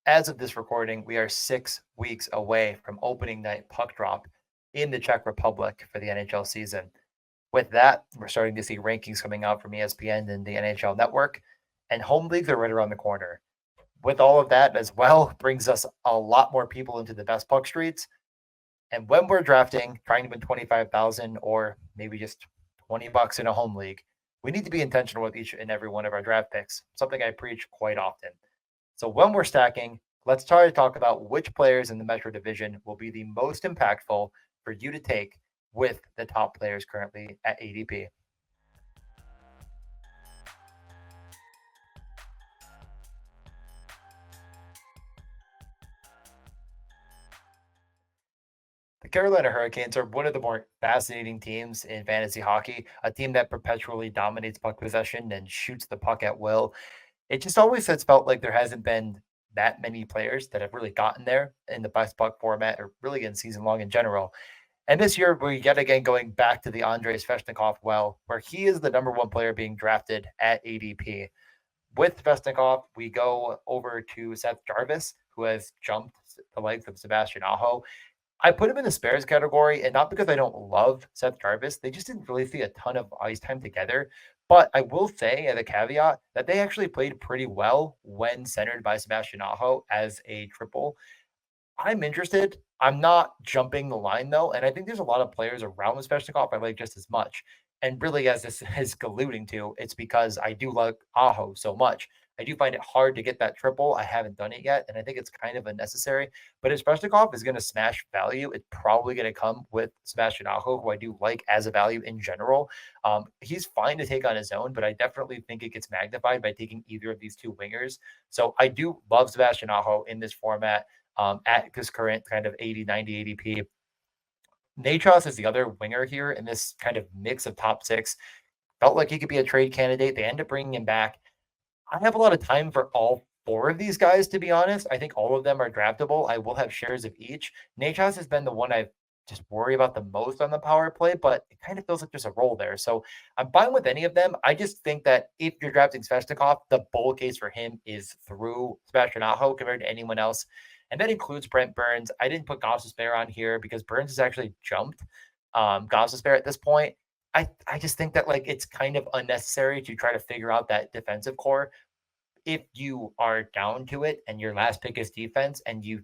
as of this recording, we are 6 weeks away from opening night puck drop in the Czech Republic for the NHL season. With that, we're starting to see rankings coming out from ESPN and the NHL Network, and home leagues are right around the corner. With all of that as well, brings us a lot more people into the best puck streets. And when we're drafting, trying to win 25,000 or maybe just $20 in a home league, we need to be intentional with each and every one of our draft picks, something I preach quite often. So when we're stacking, let's try to talk about which players in the Metro Division will be the most impactful for you to take with the top players currently at ADP. The Carolina Hurricanes are one of the more fascinating teams in fantasy hockey, a team that perpetually dominates puck possession and shoots the puck at will. It just always has felt like there hasn't been that many players that have really gotten there in the best puck format or really in season long in general. And this year, we yet again going back to the Andrei Svechnikov well, where he is the number one player being drafted at ADP. With Svechnikov, we go over to Seth Jarvis, who has jumped the legs of Sebastian Aho. I put him in the spares category, and not because I don't love Seth Jarvis. They just didn't really see a ton of ice time together. But I will say, as a caveat, that they actually played pretty well when centered by Sebastian Aho as a triple. I'm interested. I'm not jumping the line though, and I think there's a lot of players around Svechnikov I like just as much. And really, as this is alluding to, it's because I do like Aho so much. I do find it hard to get that triple. I haven't done it yet, and I think it's kind of unnecessary. But if Svechnikov is going to smash value, it's probably going to come with Sebastian Aho, who I do like as a value in general. He's fine to take on his own, but I definitely think it gets magnified by taking either of these two wingers. So I do love Sebastian Aho in this format at this current kind of 80, 90 ADP. Natros is the other winger here in this kind of mix of top six. Felt like he could be a trade candidate. They end up bringing him back. I have a lot of time for all four of these guys, to be honest. I think all of them are draftable. I will have shares of each. Natros has been the one I've just worry about the most on the power play, but it kind of feels like there's a role there. So I'm fine with any of them. I just think that if you're drafting Svechnikov, the bull case for him is through Sebastian Aho compared to anyone else. And that includes Brent Burns. I didn't put Gostisbehere on here because Burns has actually jumped Gostisbehere at this point. I just think that like it's kind of unnecessary to try to figure out that defensive core if you are down to it and your last pick is defense and you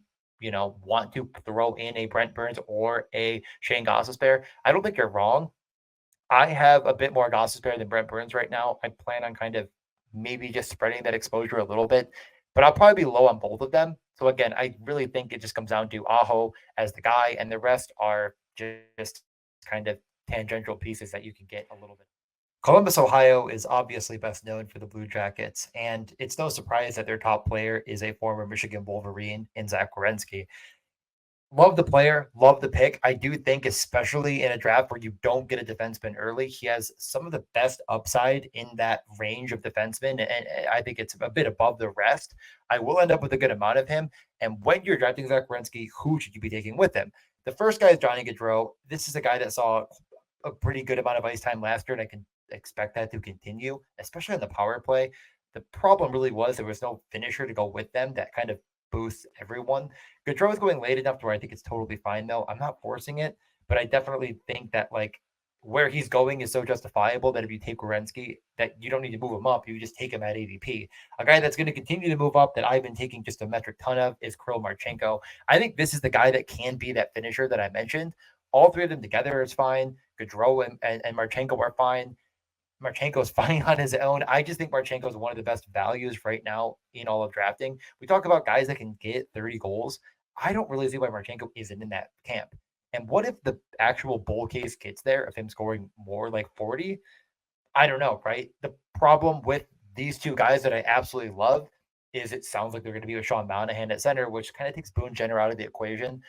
want to throw in a Brent Burns or a Shane Gostisbehere. I don't think you're wrong. I have a bit more Gostisbehere than Brent Burns right now. I plan on kind of maybe just spreading that exposure a little bit, but I'll probably be low on both of them. So again, I really think it just comes down to Aho as the guy, and the rest are just kind of tangential pieces that you can get a little bit. Columbus, Ohio is obviously best known for the Blue Jackets, and it's no surprise that their top player is a former Michigan Wolverine in Zach Werenski. Love the player, love the pick. I do think, especially in a draft where you don't get a defenseman early, he has some of the best upside in that range of defensemen, and I think it's a bit above the rest. I will end up with a good amount of him. And when you're drafting Zach Werenski, who should you be taking with him? The first guy is Johnny Gaudreau. This is a guy that saw a pretty good amount of ice time last year, and I can expect that to continue, especially on the power play. The problem really was there was no finisher to go with them that kind of boosts everyone. Gaudreau is going late enough to where I think it's totally fine, though. I'm not forcing it, but I definitely think that like where he's going is so justifiable that if you take Werenski, that you don't need to move him up. You just take him at ADP. A guy that's going to continue to move up that I've been taking just a metric ton of is Kirill Marchenko. I think this is the guy that can be that finisher that I mentioned. All three of them together is fine. Gaudreau and Marchenko are fine. Marchenko's fine on his own. I just think Marchenko is one of the best values right now in all of drafting. We talk about guys that can get 30 goals. I don't really see why Marchenko isn't in that camp. And what if the actual bull case gets there of him scoring more like 40? I don't know, right? The problem with these two guys that I absolutely love is it sounds like they're going to be with Sean Monahan at center, which kind of takes Boone Jenner out of the equation.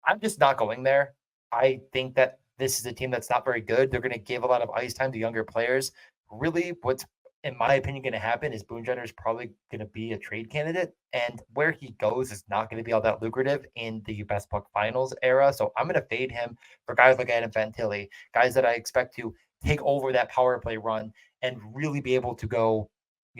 I'm just not going there. I think that this is a team that's not very good. They're going to give a lot of ice time to younger players. Really, what's, in my opinion, going to happen is Boone Jenner is probably going to be a trade candidate. And where he goes is not going to be all that lucrative in the Best Puck Finals era. So I'm going to fade him for guys like Adam Fantilli, guys that I expect to take over that power play run and really be able to go,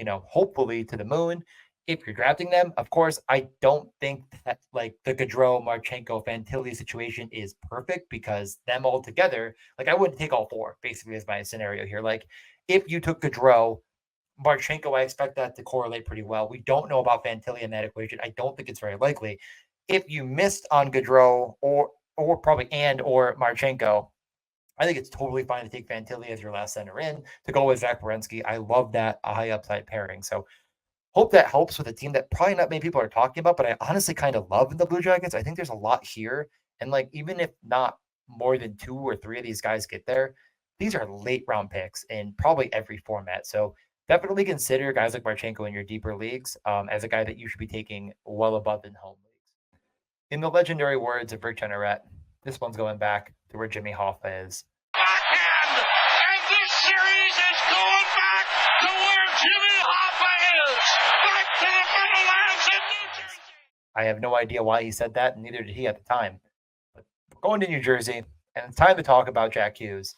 hopefully to the moon If you're drafting them, of course, I don't think that like the Gaudreau, Marchenko, Fantilli situation is perfect because them all together, like I wouldn't take all four, basically, is my scenario here. Like if you took Gaudreau, Marchenko, I expect that to correlate pretty well. We don't know about Fantilli in that equation. I don't think it's very likely. If you missed on Gaudreau or probably and or Marchenko, I think it's totally fine to take Fantilli as your last center in to go with Zach Werenski. I love that a high upside pairing. So hope that helps with a team that probably not many people are talking about, but I honestly kind of love in the Blue Jackets. I think there's a lot here. And like, even if not more than 2 or 3 of these guys get there, these are late round picks in probably every format. So definitely consider guys like Marchenko in your deeper leagues as a guy that you should be taking well above in home leagues. In the legendary words of Rick Jeanneret, this one's going back to where Jimmy Hoffa is. Backhand! And this series is going back to where Jimmy Hoffa is! Back to the Meadowlands in New Jersey! I have no idea why he said that, and neither did he at the time. But we're going to New Jersey, and it's time to talk about Jack Hughes.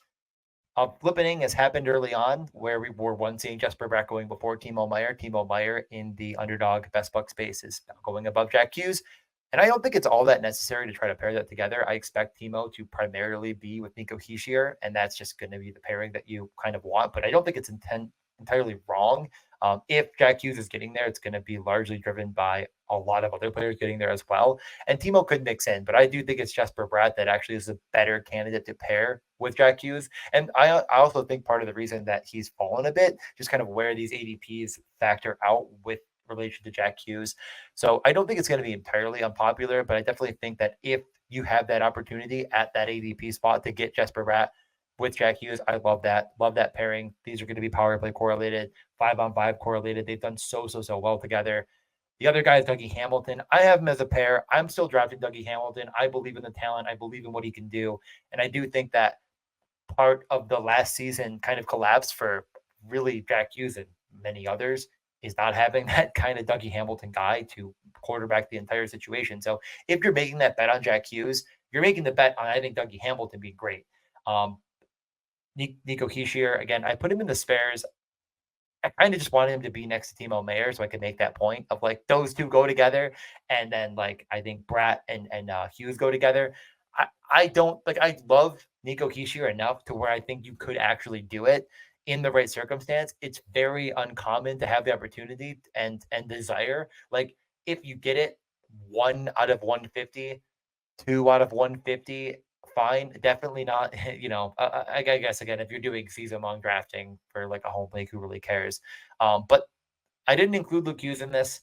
Flippening has happened early on, where we were once seeing Jesper Bratt going before Timo Meier. Timo Meier in the Underdog Best Puck space is now going above Jack Hughes. And I don't think it's all that necessary to try to pair that together. I expect Timo to primarily be with Nico Hischier, and that's just going to be the pairing that you kind of want. But I don't think it's entirely wrong. If Jack Hughes is getting there, it's going to be largely driven by a lot of other players getting there as well. And Timo could mix in, but I do think it's Jesper Bratt that actually is a better candidate to pair with Jack Hughes. And I also think part of the reason that he's fallen a bit, just kind of where these ADPs factor out with relation to Jack Hughes. So I don't think it's going to be entirely unpopular, but I definitely think that if you have that opportunity at that ADP spot to get Jesper Bratt with Jack Hughes, I love that. Love that pairing. These are going to be power play correlated, 5-on-5 correlated. They've done so well together. The other guy is Dougie Hamilton. I have him as a pair. I'm still drafting Dougie Hamilton. I believe in the talent. I believe in what he can do. And I do think that part of the last season kind of collapsed for really Jack Hughes and many others is not having that kind of Dougie Hamilton guy to quarterback the entire situation. So if you're making that bet on Jack Hughes, you're making the bet on, I think, Dougie Hamilton being great. Nico Hischier, again, I put him in the spares. I kind of just wanted him to be next to Timo Meier so I could make that point of like those two go together. And then like I think Bratt and Hughes go together. I don't like I love Nico Hischier enough to where I think you could actually do it in the right circumstance. It's very uncommon to have the opportunity and desire. Like if you get it 1 out of 150, 2 out of 150, fine. Definitely not, I guess again, if you're doing season long drafting for like a home league, who really cares? But I didn't include Luke Hughes in this.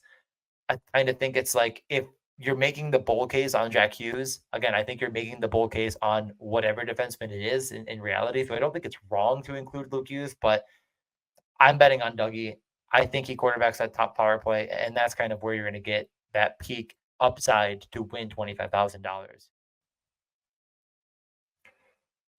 I kind of think it's like if you're making the bull case on Jack Hughes, again, I think you're making the bull case on whatever defenseman it is in reality. So I don't think it's wrong to include Luke Hughes, but I'm betting on Dougie. I think he quarterbacks that top power play, and that's kind of where you're going to get that peak upside to win $25,000.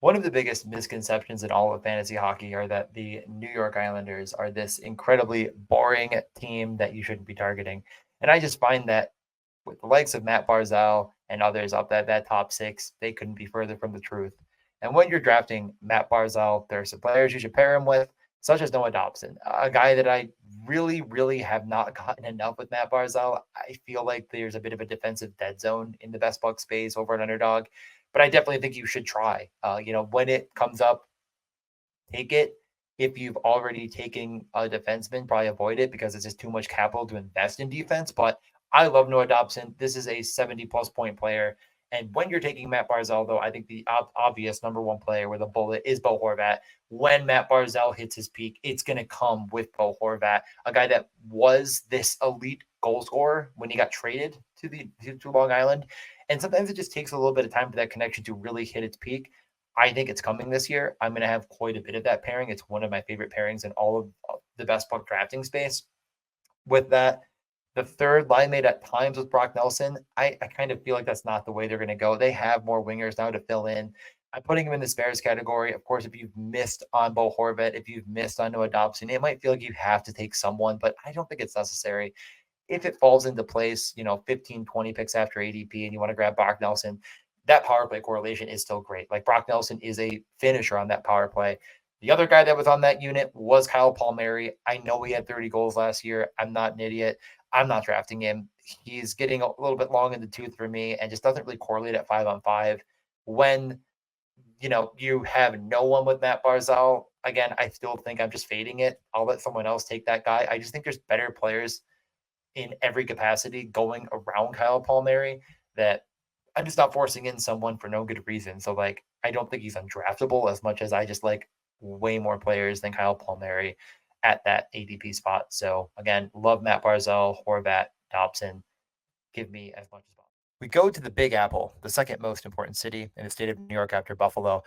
One of the biggest misconceptions in all of fantasy hockey are that the New York Islanders are this incredibly boring team that you shouldn't be targeting. And I just find that with the likes of Matt Barzal and others up that top six, they couldn't be further from the truth. And when you're drafting Matt Barzal, there are some players you should pair him with, such as Noah Dobson, a guy that I really have not gotten enough with Matt Barzal. I feel like there's a bit of a defensive dead zone in the best buck space over at Underdog, but I definitely think you should try. When it comes up, take it. If you've already taken a defenseman, probably avoid it because it's just too much capital to invest in defense. But I love Noah Dobson. This is a 70-plus point player. And when you're taking Matt Barzal, though, I think the obvious number one player with a bullet is Bo Horvat. When Matt Barzal hits his peak, it's going to come with Bo Horvat, a guy that was this elite goal scorer when he got traded to Long Island. And sometimes it just takes a little bit of time for that connection to really hit its peak. I think it's coming this year. I'm going to have quite a bit of that pairing. It's one of my favorite pairings in all of the best puck drafting space. With that, the third line mate at times with Brock Nelson, I kind of feel like that's not the way they're going to go. They have more wingers now to fill in. I'm putting him in the spares category. Of course, if you've missed on Bo Horvat, if you've missed on Noah Dobson, it might feel like you have to take someone, but I don't think it's necessary. If it falls into place, 15, 20 picks after ADP and you want to grab Brock Nelson, that power play correlation is still great. Like Brock Nelson is a finisher on that power play. The other guy that was on that unit was Kyle Palmieri. I know he had 30 goals last year. I'm not an idiot. I'm not drafting him. He's getting a little bit long in the tooth for me and just doesn't really correlate at 5-on-5. When you have no one with Matt Barzal, again, I still think I'm just fading it. I'll let someone else take that guy. I just think there's better players in every capacity going around Kyle Palmieri that I'm just not forcing in someone for no good reason. So like I don't think he's undraftable as much as I just like way more players than Kyle Palmieri at that ADP spot. So again, love Matt Barzell, Horvat, Dobson. Give me as much as possible. We go to the Big Apple, the second most important city in the state of New York after Buffalo.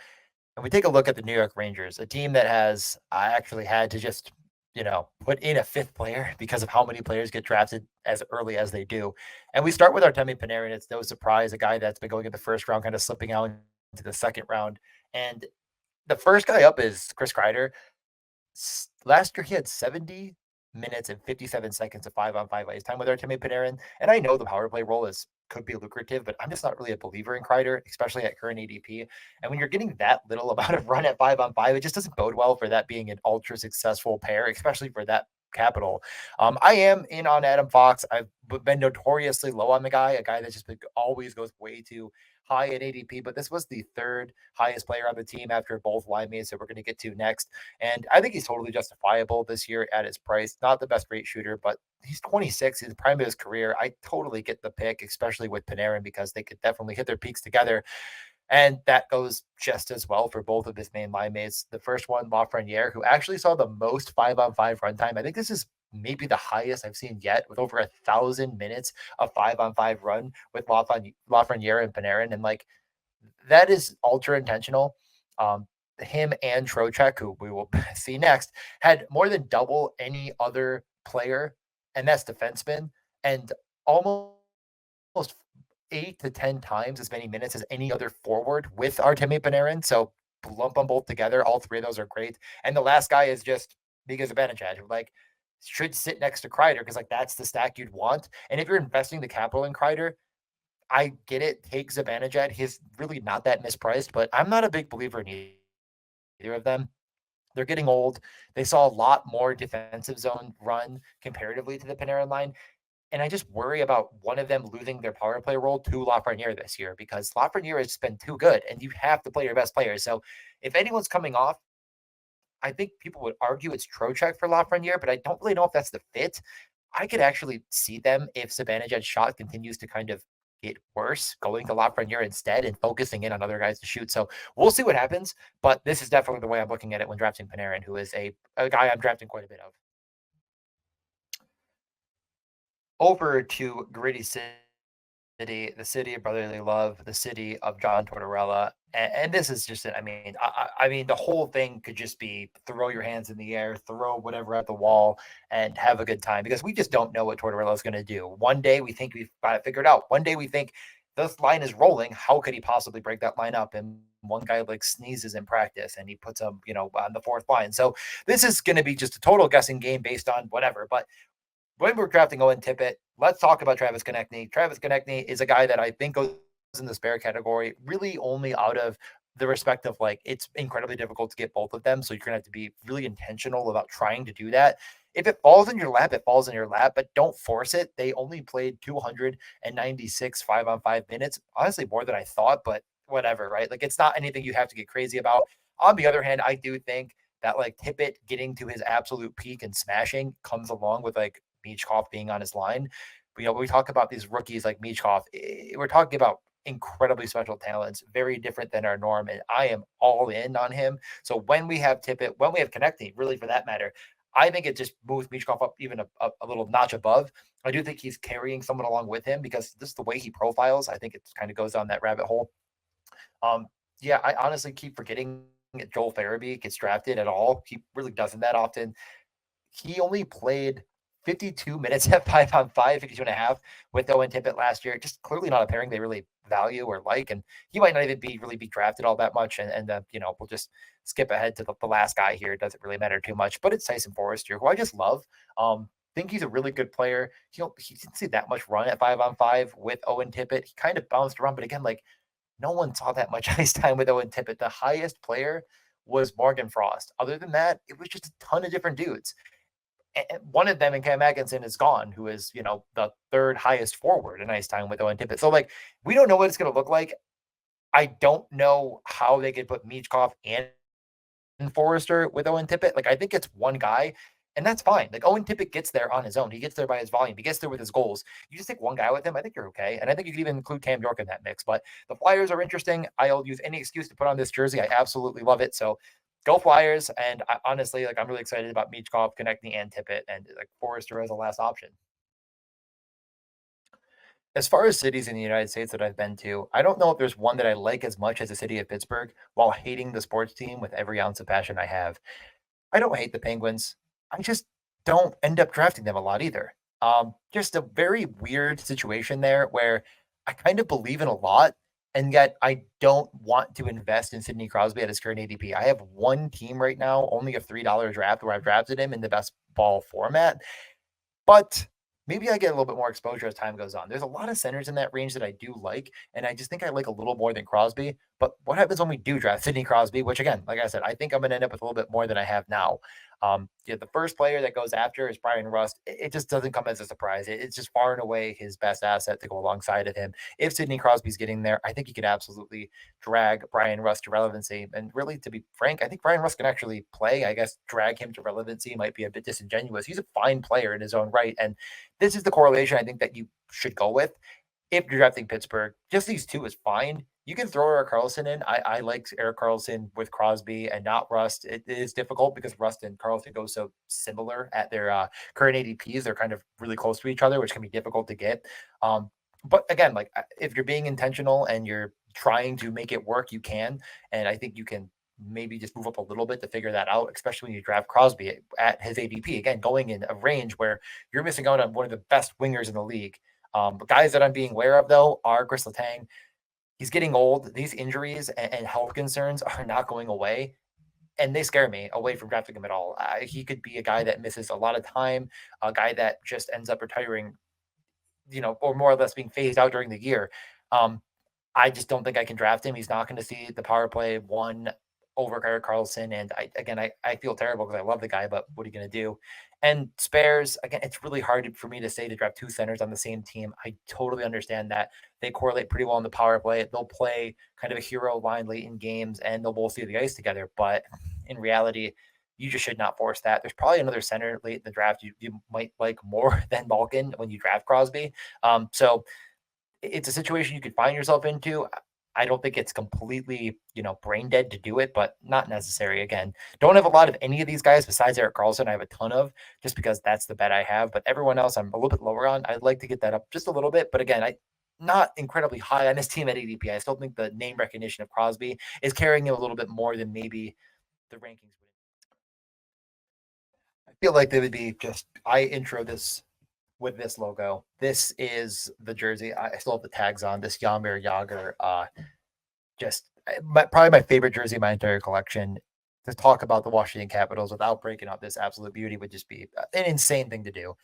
And we take a look at the New York Rangers, a team that has I actually had to just, put in a fifth player because of how many players get drafted as early as they do. And we start with Artemi Panarin. It's no surprise, a guy that's been going in the first round, kind of slipping out into the second round. And the first guy up is Chris Kreider. Last year, he had 70 minutes and 57 seconds of 5-on-5 ice time with Artemi Panarin. And I know the power play role could be lucrative, but I'm just not really a believer in Kreider, especially at current ADP. And when you're getting that little amount of run at 5-on-5, it just doesn't bode well for that being an ultra successful pair, especially for that capital. I am in on Adam Fox. I've been notoriously low on the guy, a guy that just always goes way too high in ADP, but this was the third highest player on the team after both line mates that we're going to get to next. And I think he's totally justifiable this year at his price. Not the best rate shooter, but he's 26. He's the prime of his career. I totally get the pick, especially with Panarin, because they could definitely hit their peaks together. And that goes just as well for both of his main line mates. The first one, Lafreniere, who actually saw the most 5-on-5 runtime. I think this is maybe the highest I've seen yet, with over 1,000 minutes of 5-on-5 run with Lafreniere and Panarin. And like, that is ultra intentional. Him and Trocheck, who we will see next, had more than double any other player, and that's defenseman, and almost 8 to 10 times as many minutes as any other forward with Artemi Panarin. So lump them both together. All three of those are great. And the last guy is just Mika Zibanejad, who like should sit next to Kreider because like that's the stack you'd want. And if you're investing the capital in Kreider, I get it. Take Zibanejad. He's really not that mispriced, but I'm not a big believer in either of them. They're getting old. They saw a lot more defensive zone run comparatively to the Panarin line. And I just worry about one of them losing their power play role to Lafreniere this year because Lafreniere has been too good and you have to play your best players. So if anyone's coming off, I think people would argue it's Trocheck for Lafreniere, but I don't really know if that's the fit. I could actually see them if Zibanejad's shot continues to kind of get worse, going to Lafreniere instead and focusing in on other guys to shoot. So we'll see what happens, but this is definitely the way I'm looking at it when drafting Panarin, who is a guy I'm drafting quite a bit of. Over to Gritty City, the city of brotherly love, the city of John Tortorella. And this is just it. I mean, the whole thing could just be throw your hands in the air, throw whatever at the wall, and have a good time because we just don't know what Tortorella is going to do. One day we think we've got it figured out. One day we think this line is rolling. How could he possibly break that line up? And one guy like sneezes in practice and he puts him, on the fourth line. So this is going to be just a total guessing game based on whatever. But when we're drafting Owen Tippett, let's talk about Travis Konechny. Travis Konechny is a guy that I think goes in the spare category, really only out of the respect of like it's incredibly difficult to get both of them. So you're gonna have to be really intentional about trying to do that. If it falls in your lap, it falls in your lap, but don't force it. They only played 296 5-on-5 minutes. Honestly, more than I thought, but whatever, right? Like it's not anything you have to get crazy about. On the other hand, I do think that like Tippett getting to his absolute peak and smashing comes along with like Michkov being on his line. But, when we talk about these rookies like Michkov, we're talking about incredibly special talents, very different than our norm. And I am all in on him. So when we have Tippett, when we have Konechny, really for that matter, I think it just moves Michkov up even a little notch above. I do think he's carrying someone along with him because this is the way he profiles. I think it kind of goes down that rabbit hole. Yeah, I honestly keep forgetting that Joel Farabee gets drafted at all. He really doesn't that often. He only played 52 minutes at 5-on-5, 52 and a half with Owen Tippett last year. Just clearly not a pairing they really value or like. And he might not even really be drafted all that much. And we'll just skip ahead to the last guy here. It doesn't really matter too much, but it's Tyson Forrester, who I just love. Think he's a really good player. He didn't see that much run at 5-on-5 with Owen Tippett. He kind of bounced around, but again, like no one saw that much ice time with Owen Tippett. The highest player was Morgan Frost. Other than that, it was just a ton of different dudes. one of them in Cam Atkinson is gone, who is, the third highest forward in ice time with Owen Tippett. So, like, we don't know what it's going to look like. I don't know how they could put Michkov and Forrester with Owen Tippett. Like, I think it's one guy, and that's fine. Like, Owen Tippett gets there on his own. He gets there by his volume. He gets there with his goals. You just take one guy with him. I think you're okay. And I think you could even include Cam York in that mix. But the Flyers are interesting. I'll use any excuse to put on this jersey. I absolutely love it. So go Flyers. And honestly, like, I'm really excited about Michkov, Konechny, and Tippett, and like Forrester as a last option. As far as cities in the United States that I've been to, I don't know if there's one that I like as much as the city of Pittsburgh while hating the sports team with every ounce of passion I have. I don't hate the Penguins. I just don't end up drafting them a lot either. Just a very weird situation there where I kind of believe in a lot, and yet I don't want to invest in Sidney Crosby at his current ADP. I have one team right now, only a $3 draft where I've drafted him in the best ball format. But maybe I get a little bit more exposure as time goes on. There's a lot of centers in that range that I do like, and I just think I like a little more than Crosby. But what happens when we do draft Sidney Crosby, which again, like I said, I think I'm going to end up with a little bit more than I have now. The first player that goes after is Brian Rust. It just doesn't come as a surprise. It's just far and away his best asset to go alongside of him. If Sidney Crosby's getting there, I think he could absolutely drag Brian Rust to relevancy. And really, to be frank, I think Brian Rust can actually play. I guess drag him to relevancy might be a bit disingenuous. He's a fine player in his own right. And this is the correlation I think that you should go with. If you're drafting Pittsburgh, just these two is fine. You can throw Erik Karlsson in. I like Erik Karlsson with Crosby and not Rust. It is difficult because Rust and Karlsson go so similar at their current ADPs. They're kind of really close to each other, which can be difficult to get. But again, like if you're being intentional and you're trying to make it work, you can. And I think you can maybe just move up a little bit to figure that out, especially when you draft Crosby at his ADP. Again, going in a range where you're missing out on one of the best wingers in the league. Guys that I'm being aware of, though, are Chris Letang. He's getting old. These injuries and health concerns are not going away, and they scare me away from drafting him at all. He could be a guy that misses a lot of time, a guy that just ends up retiring, or more or less being phased out during the year. I just don't think I can draft him. He's not going to see the power play one over Erik Karlsson. And I feel terrible because I love the guy, but what are you going to do? And spares, again, it's really hard for me to say to draft two centers on the same team. I totally understand that. They correlate pretty well in the power play. They'll play kind of a hero line late in games and they'll both see the ice together. But in reality, you just should not force that. There's probably another center late in the draft you might like more than Malkin when you draft Crosby. So it's a situation you could find yourself into. I don't think it's completely, brain dead to do it, but not necessary. Again, don't have a lot of any of these guys besides Erik Karlsson. I have a ton of just because that's the bet I have, but everyone else I'm a little bit lower on. I'd like to get that up just a little bit, but again, I not incredibly high on this team at ADP. I still think the name recognition of Crosby is carrying him a little bit more than maybe the rankings would. I feel like they would be I intro this with this logo. This is the jersey. I still have the tags on this Jaromir Jagr. Probably my favorite jersey in my entire collection. To talk about the Washington Capitals without breaking out this absolute beauty would just be an insane thing to do.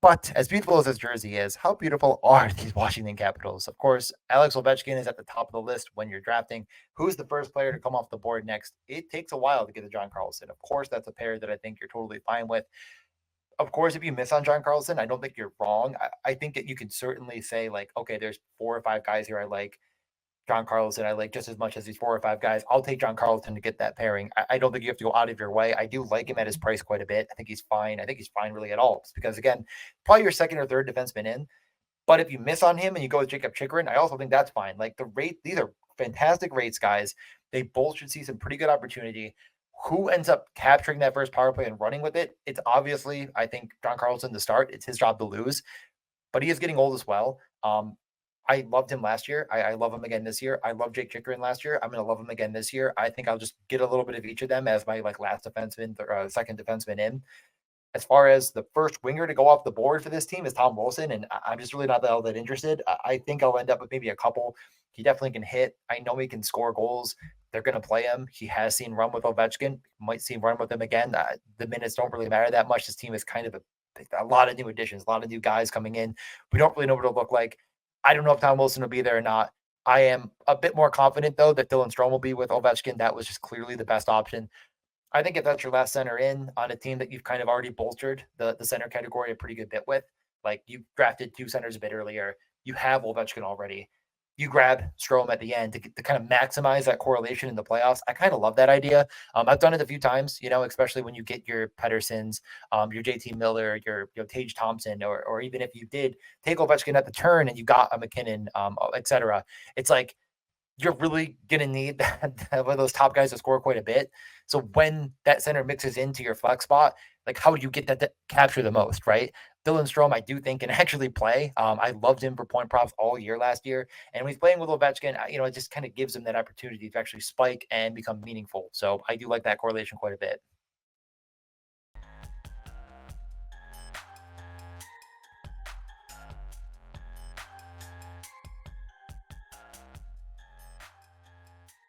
But as beautiful as this jersey is, how beautiful are these Washington Capitals? Of course, Alex Ovechkin is at the top of the list when you're drafting. Who's the first player to come off the board next? It takes a while to get to John Carlson. Of course, that's a pair that I think you're totally fine with. Of course, if you miss on John Carlson, I don't think you're wrong. I think that you can certainly say, like, okay, there's 4 or 5 guys here I like. John Carlson, I like just as much as these 4 or 5 guys. I'll take John Carlson to get that pairing. I don't think you have to go out of your way. I do like him at his price quite a bit. I think he's fine. I think he's fine really at all. It's because, again, probably your second or third defenseman in. But if you miss on him and you go with Jacob Chikrin, I also think that's fine. Like these are fantastic rates, guys. They both should see some pretty good opportunity. Who ends up capturing that first power play and running with it? It's obviously, I think, John Carlson to start. It's his job to lose, but he is getting old as well. I loved him last year. I love him again this year. I love Jake Chikrin last year. I'm going to love him again this year. I think I'll just get a little bit of each of them as my last defenseman, second defenseman in. As far as the first winger to go off the board for this team is Tom Wilson, and I'm just really not all that interested. I think I'll end up with maybe a couple. He definitely can hit. I know he can score goals. They're going to play him. He has seen run with Ovechkin. Might see him run with him again. The minutes don't really matter that much. This team is kind of a lot of new additions, a lot of new guys coming in. We don't really know what it'll look like. I don't know if Tom Wilson will be there or not. I am a bit more confident, though, that Dylan Strome will be with Ovechkin. That was just clearly the best option. I think if that's your last center in on a team that you've kind of already bolstered the center category a pretty good bit with, like you drafted two centers a bit earlier, you have Ovechkin already. You grab Strome at the end to kind of maximize that correlation in the playoffs. I kind of love that idea. I've done it a few times, especially when you get your Pedersens, your JT Miller, your Tage Thompson, or even if you did take Ovechkin at the turn and you got a McKinnon, et cetera. It's like you're really going to need one of those top guys to score quite a bit. So when that center mixes into your flex spot, like how do you get that to capture the most, right? Dylan Strome, I do think can actually play. I loved him for point props all year last year, and when he's playing with Ovechkin, it just kind of gives him that opportunity to actually spike and become meaningful. So I do like that correlation quite a bit.